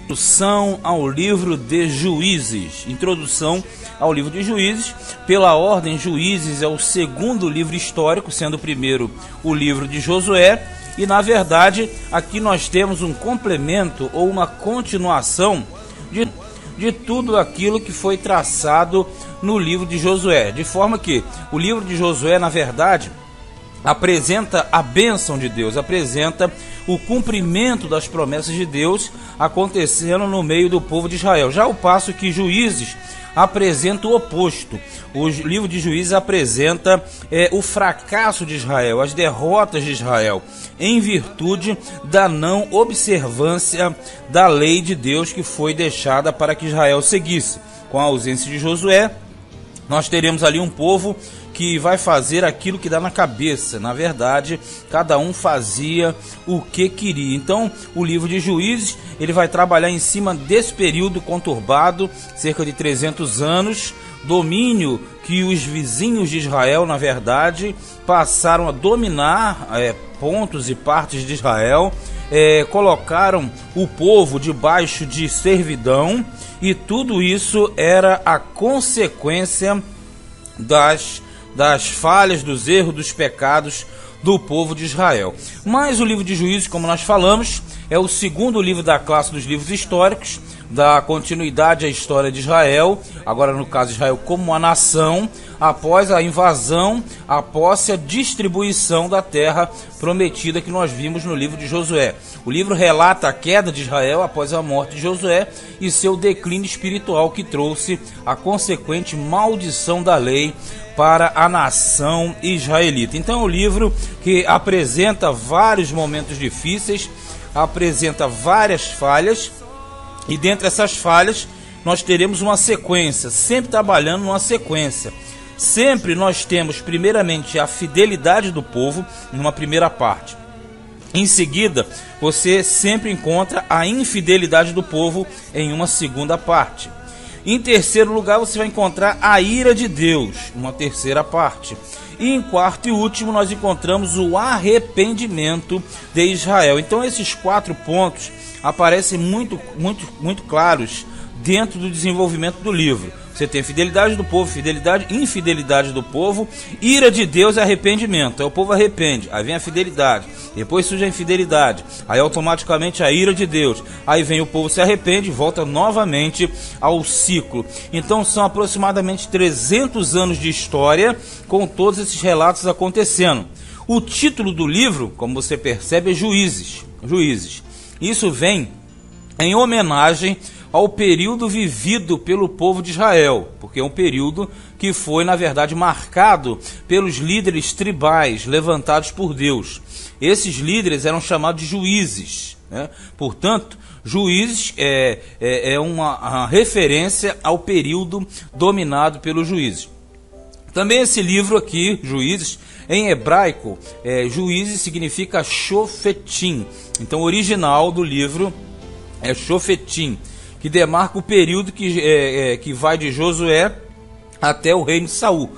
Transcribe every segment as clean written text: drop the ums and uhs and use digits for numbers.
Introdução ao livro de Juízes. Introdução ao livro de Juízes. Pela ordem, Juízes é o segundo livro histórico, sendo o primeiro o livro de Josué. E na verdade, aqui nós temos um complemento ou uma continuação de tudo aquilo que foi traçado no livro de Josué. De forma que o livro de Josué, na verdade, apresenta a bênção de Deus, apresenta o cumprimento das promessas de Deus acontecendo no meio do povo de Israel. Já ao passo que Juízes apresenta o oposto. O livro de Juízes apresenta o fracasso de Israel, as derrotas de Israel, em virtude da não observância da lei de Deus que foi deixada para que Israel seguisse. Com a ausência de Josué, nós teremos ali um povo que vai fazer aquilo que dá na cabeça. Na verdade, cada um fazia o que queria. Então, o livro de Juízes, ele vai trabalhar em cima desse período conturbado, cerca de 300 anos, domínio que os vizinhos de Israel, na verdade, passaram a dominar pontos e partes de Israel, colocaram o povo debaixo de servidão, e tudo isso era a consequência das falhas, dos erros, dos pecados do povo de Israel. Mas o livro de Juízes, como nós falamos, é o segundo livro da classe dos livros históricos, da continuidade à história de Israel, agora no caso de Israel como uma nação, após a invasão, após a distribuição da terra prometida que nós vimos no livro de Josué. O livro relata a queda de Israel após a morte de Josué e seu declínio espiritual, que trouxe a consequente maldição da lei para a nação israelita. Então é um livro que apresenta vários momentos difíceis, apresenta várias falhas, e dentre essas falhas nós teremos uma sequência, sempre trabalhando numa sequência. Sempre nós temos primeiramente a fidelidade do povo numa primeira parte. Em seguida, você sempre encontra a infidelidade do povo em uma segunda parte. Em terceiro lugar, você vai encontrar a ira de Deus, uma terceira parte. E em quarto e último, nós encontramos o arrependimento de Israel. Então, esses 4 pontos aparecem muito claros dentro do desenvolvimento do livro. Você tem fidelidade do povo, infidelidade do povo, ira de Deus e arrependimento. Aí o povo arrepende, aí vem a fidelidade, depois surge a infidelidade, aí automaticamente a ira de Deus, aí vem o povo, se arrepende e volta novamente ao ciclo. Então são aproximadamente 300 anos de história com todos esses relatos acontecendo. O título do livro, como você percebe, é Juízes. Isso vem em homenagem ao período vivido pelo povo de Israel, porque é um período que foi, na verdade, marcado pelos líderes tribais levantados por Deus. Esses líderes eram chamados de juízes, né? Portanto, Juízes é uma referência ao período dominado pelos juízes. Também esse livro aqui, Juízes, em hebraico, Juízes significa Shofetim. Então, o original do livro é Shofetim, que demarca o período que vai de Josué até o reino de Saul.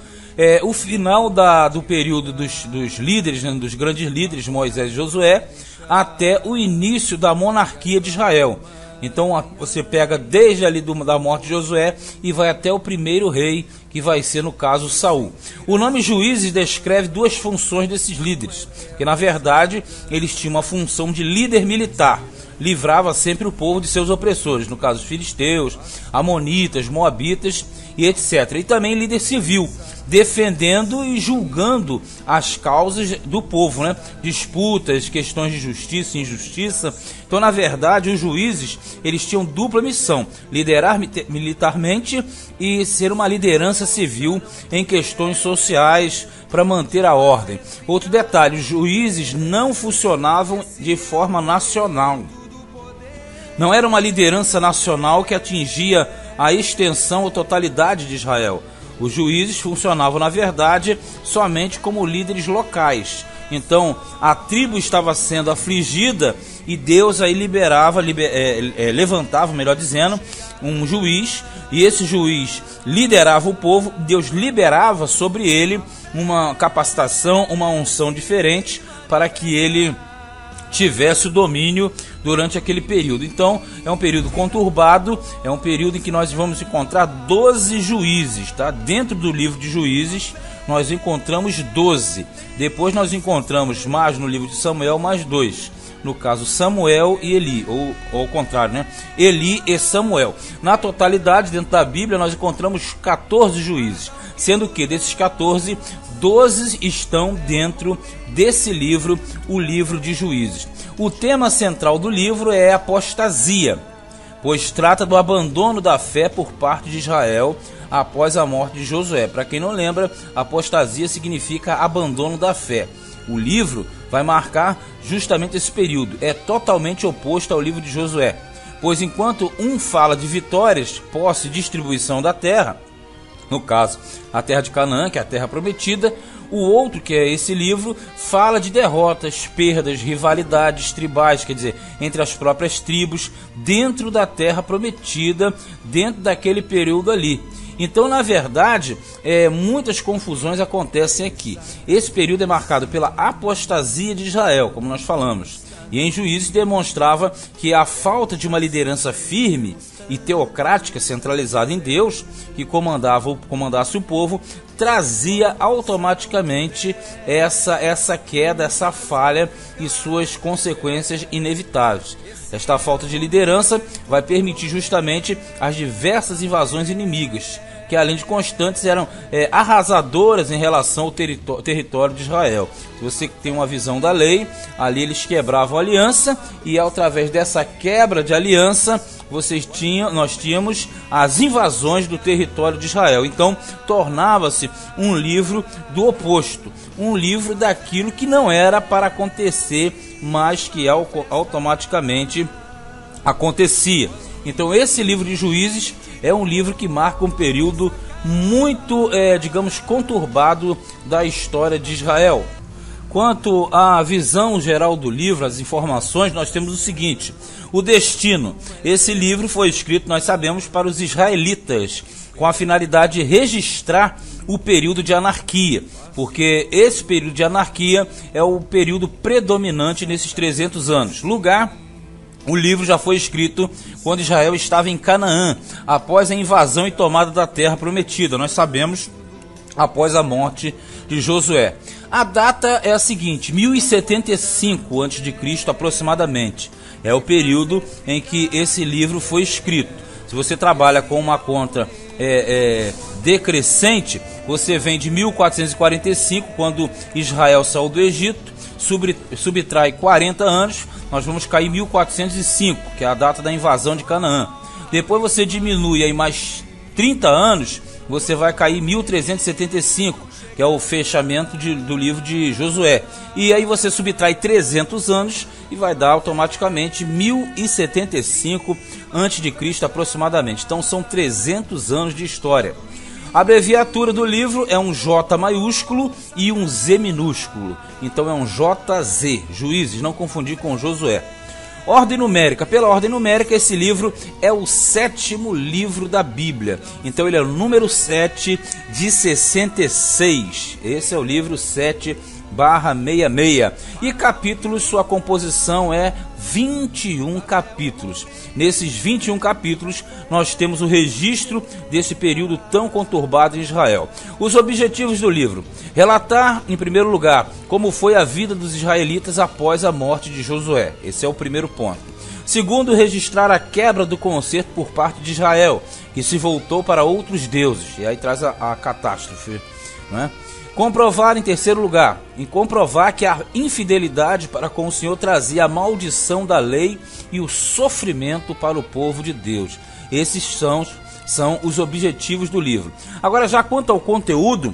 O final do período dos líderes, né, dos grandes líderes, Moisés e Josué, até o início da monarquia de Israel. Então você pega desde ali da morte de Josué e vai até o primeiro rei, que vai ser, no caso, Saul. O nome Juízes descreve 2 funções desses líderes, que na verdade eles tinham uma função de líder militar. Livrava sempre o povo de seus opressores, no caso, filisteus, amonitas, moabitas e etc. E também líder civil, defendendo e julgando as causas do povo, né? Disputas, questões de justiça e injustiça. Então, na verdade, os juízes, eles tinham dupla missão: liderar militarmente e ser uma liderança civil em questões sociais para manter a ordem. Outro detalhe, os juízes não funcionavam de forma nacional. Não era uma liderança nacional que atingia a extensão ou totalidade de Israel. Os juízes funcionavam, na verdade, somente como líderes locais. Então, a tribo estava sendo afligida e Deus aí levantava, melhor dizendo, um juiz, e esse juiz liderava o povo. Deus liberava sobre ele uma capacitação, uma unção diferente, para que ele tivesse o domínio durante aquele período. Então é um período conturbado, é um período em que nós vamos encontrar 12 juízes, tá? Dentro do livro de Juízes nós encontramos 12, depois nós encontramos mais no livro de Samuel mais 2, no caso Samuel e Eli, ou ao contrário, né? Eli e Samuel. Na totalidade, dentro da Bíblia, nós encontramos 14 juízes, sendo que desses 14, 12 estão dentro desse livro, o livro de Juízes. O tema central do livro é apostasia, pois trata do abandono da fé por parte de Israel após a morte de Josué. Para quem não lembra, apostasia significa abandono da fé. O livro vai marcar justamente esse período. É totalmente oposto ao livro de Josué, pois enquanto um fala de vitórias, posse e distribuição da terra, no caso, a terra de Canaã, que é a terra prometida, o outro, que é esse livro, fala de derrotas, perdas, rivalidades tribais, quer dizer, entre as próprias tribos, dentro da terra prometida, dentro daquele período ali. Então, na verdade, muitas confusões acontecem aqui. Esse período é marcado pela apostasia de Israel, como nós falamos. E em Juízes demonstrava que a falta de uma liderança firme e teocrática centralizada em Deus, que comandasse o povo, trazia automaticamente essa queda, essa falha e suas consequências inevitáveis. Esta falta de liderança vai permitir justamente as diversas invasões inimigas, que além de constantes eram arrasadoras em relação ao território de Israel. Se você tem uma visão da lei, ali eles quebravam a aliança, e através dessa quebra de aliança nós tínhamos as invasões do território de Israel. Então tornava-se um livro do oposto, um livro daquilo que não era para acontecer, mas que automaticamente acontecia. Então esse livro de Juízes é um livro que marca um período muito, digamos, conturbado da história de Israel. Quanto à visão geral do livro, as informações, nós temos o seguinte: o destino. Esse livro foi escrito, nós sabemos, para os israelitas, com a finalidade de registrar o período de anarquia, porque esse período de anarquia é o período predominante nesses 300 anos. O livro já foi escrito quando Israel estava em Canaã, após a invasão e tomada da terra prometida. Nós sabemos, após a morte de Josué. A data é a seguinte: 1075 a.C. aproximadamente. É o período em que esse livro foi escrito. Se você trabalha com uma conta decrescente, você vem de 1445, quando Israel saiu do Egito, subtrai 40 anos, nós vamos cair em 1405, que é a data da invasão de Canaã. Depois você diminui aí mais 30 anos, você vai cair em 1375, que é o fechamento do livro de Josué. E aí você subtrai 300 anos e vai dar automaticamente 1075 a.C. aproximadamente. Então são 300 anos de história. A abreviatura do livro é um J maiúsculo e um Z minúsculo. Então é um JZ, Juízes, não confundir com Josué. Ordem numérica. Pela ordem numérica, esse livro é o 7º livro da Bíblia. Então ele é o número 7 de 66. Esse é o livro 7/66. E capítulos, sua composição é 21 capítulos. Nesses 21 capítulos, nós temos o registro desse período tão conturbado em Israel. Os objetivos do livro: relatar, em primeiro lugar, como foi a vida dos israelitas após a morte de Josué. Esse é o primeiro ponto. Segundo, registrar a quebra do concerto por parte de Israel, que se voltou para outros deuses. E aí traz a catástrofe, não é? Comprovar, em terceiro lugar, comprovar que a infidelidade para com o Senhor trazia a maldição da lei e o sofrimento para o povo de Deus. Esses são os objetivos do livro. Agora, já quanto ao conteúdo,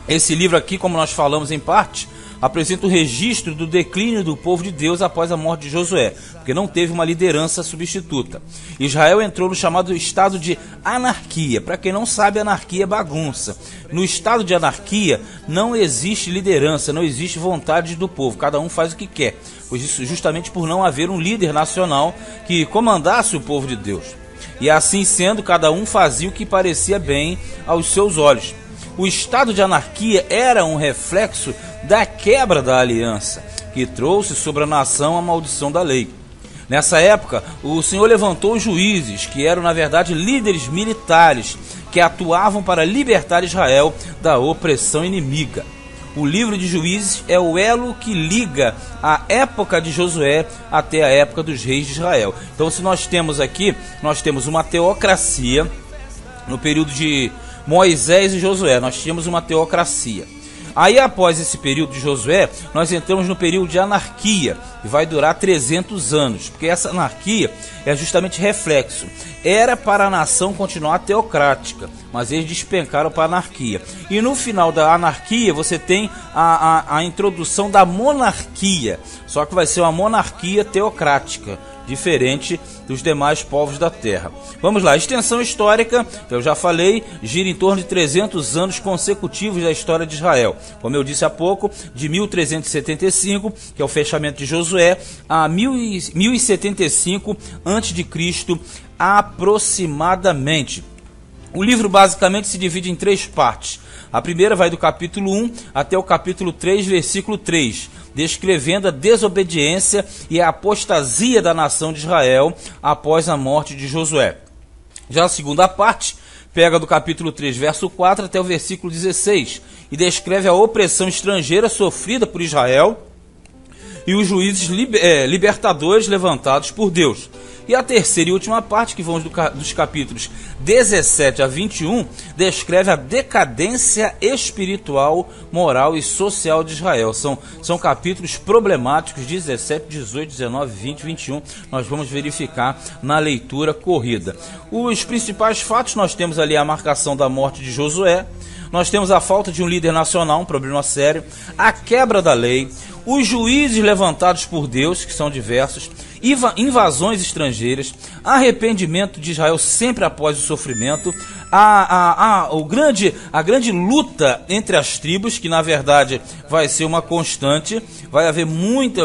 esse livro aqui, como nós falamos em parte, apresenta o registro do declínio do povo de Deus após a morte de Josué, porque não teve uma liderança substituta. Israel entrou no chamado estado de anarquia. Para quem não sabe, anarquia é bagunça. No estado de anarquia não existe liderança, não existe vontade do povo, cada um faz o que quer, pois isso justamente por não haver um líder nacional que comandasse o povo de Deus. E assim sendo, cada um fazia o que parecia bem aos seus olhos. O estado de anarquia era um reflexo da quebra da aliança, que trouxe sobre a nação a maldição da lei. Nessa época, o Senhor levantou os juízes, que eram na verdade líderes militares, que atuavam para libertar Israel da opressão inimiga. O livro de Juízes é o elo que liga a época de Josué até a época dos reis de Israel. Então, se nós temos aqui, nós temos uma teocracia no período de Moisés e Josué, nós tínhamos uma teocracia. Aí, após esse período de Josué, nós entramos no período de anarquia, que vai durar 300 anos, porque essa anarquia é justamente reflexo. Era para a nação continuar teocrática, mas eles despencaram para a anarquia. E no final da anarquia, você tem a introdução da monarquia, só que vai ser uma monarquia teocrática, diferente dos demais povos da terra. Vamos lá, a extensão histórica, que eu já falei, gira em torno de 300 anos consecutivos da história de Israel. Como eu disse há pouco, de 1375, que é o fechamento de Josué, a 1075 a.C. aproximadamente. O livro basicamente se divide em 3 partes. A primeira vai do capítulo 1 até o capítulo 3, versículo 3, descrevendo a desobediência e a apostasia da nação de Israel após a morte de Josué. Já a segunda parte pega do capítulo 3, verso 4 até o versículo 16 e descreve a opressão estrangeira sofrida por Israel e os juízes libertadores levantados por Deus. E a terceira e última parte, que vão dos capítulos 17 a 21, descreve a decadência espiritual, moral e social de Israel. São capítulos problemáticos, 17, 18, 19, 20, 21. Nós vamos verificar na leitura corrida. Os principais fatos, nós temos ali a marcação da morte de Josué, nós temos a falta de um líder nacional, um problema sério, a quebra da lei, os juízes levantados por Deus, que são diversos, invasões estrangeiras, arrependimento de Israel sempre após o sofrimento, a grande luta entre as tribos, que na verdade vai ser uma constante,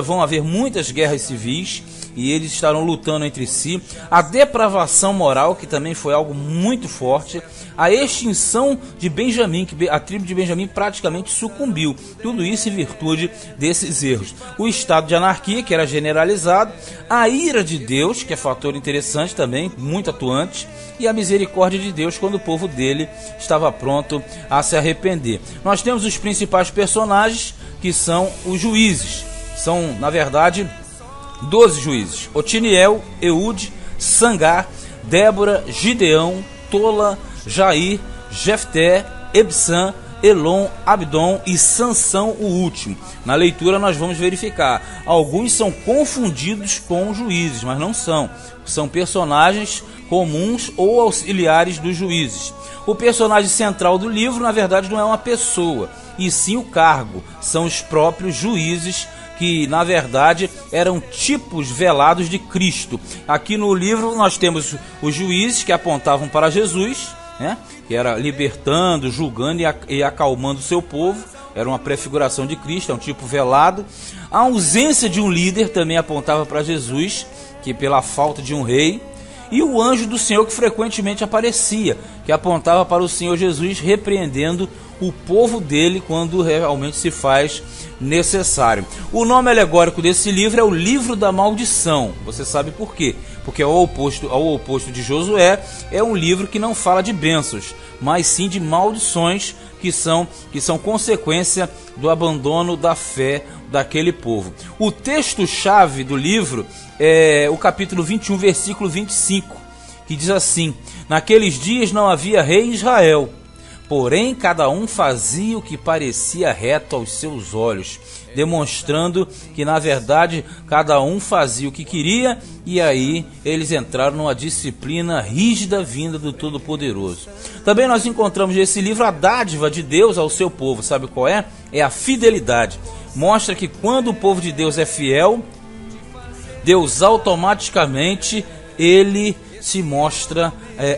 vão haver muitas guerras civis, e eles estarão lutando entre si, a depravação moral, que também foi algo muito forte, a extinção de Benjamim, que a tribo de Benjamim praticamente sucumbiu, tudo isso em virtude desses erros. O estado de anarquia, que era generalizado, a ira de Deus, que é fator interessante também, muito atuante, e a misericórdia de Deus quando o povo dele estava pronto a se arrepender. Nós temos os principais personagens, que são os juízes. São, na verdade, 12 juízes: Otiniel, Eude, Sangar, Débora, Gideão, Tola, Jair, Jefté, Ebsã, Elon, Abdon e Sansão, o último. Na leitura nós vamos verificar. Alguns são confundidos com juízes, mas não são. São personagens comuns ou auxiliares dos juízes. O personagem central do livro, na verdade, não é uma pessoa, e sim o cargo. São os próprios juízes, que na verdade eram tipos velados de Cristo. Aqui no livro nós temos os juízes que apontavam para Jesus, que era libertando, julgando e acalmando o seu povo. Era uma prefiguração de Cristo, é um tipo velado. A ausência de um líder também apontava para Jesus, que pela falta de um rei. E o anjo do Senhor, que frequentemente aparecia, que apontava para o Senhor Jesus repreendendo o povo dele quando realmente se faz necessário. O nome alegórico desse livro é o Livro da Maldição. Você sabe por quê? Porque ao oposto de Josué, é um livro que não fala de bênçãos, mas sim de maldições que são consequência do abandono da fé daquele povo. O texto-chave do livro é o capítulo 21, versículo 25, que diz assim: naqueles dias não havia rei em Israel, porém cada um fazia o que parecia reto aos seus olhos, demonstrando que na verdade cada um fazia o que queria, e aí eles entraram numa disciplina rígida vinda do Todo-Poderoso. Também nós encontramos nesse livro a dádiva de Deus ao seu povo. Sabe qual é? É a fidelidade. Mostra que quando o povo de Deus é fiel, Deus automaticamente ele se mostra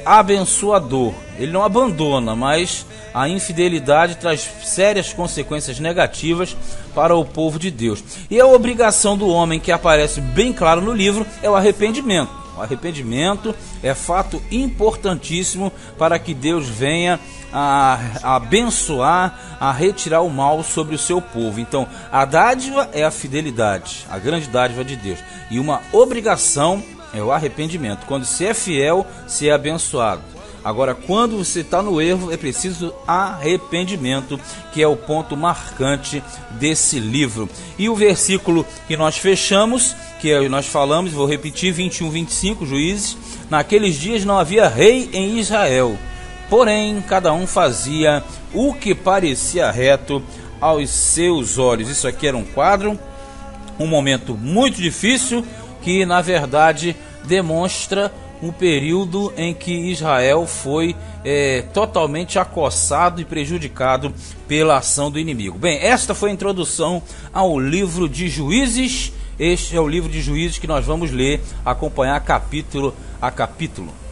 abençoador. Ele não abandona, mas a infidelidade traz sérias consequências negativas para o povo de Deus. E a obrigação do homem, que aparece bem claro no livro, é o arrependimento. O arrependimento é fato importantíssimo para que Deus venha a abençoar, a retirar o mal sobre o seu povo. Então, a dádiva é a fidelidade, a grande dádiva de Deus. E uma obrigação é o arrependimento. Quando se é fiel, se é abençoado. Agora, quando você está no erro, é preciso arrependimento, que é o ponto marcante desse livro. E o versículo que nós fechamos, que nós falamos, vou repetir, 21, 25, Juízes. Naqueles dias não havia rei em Israel, porém cada um fazia o que parecia reto aos seus olhos. Isso aqui era um quadro, um momento muito difícil, que na verdade demonstra um período em que Israel foi totalmente acossado e prejudicado pela ação do inimigo. Bem, esta foi a introdução ao livro de Juízes. Este é o livro de Juízes que nós vamos ler, acompanhar capítulo a capítulo.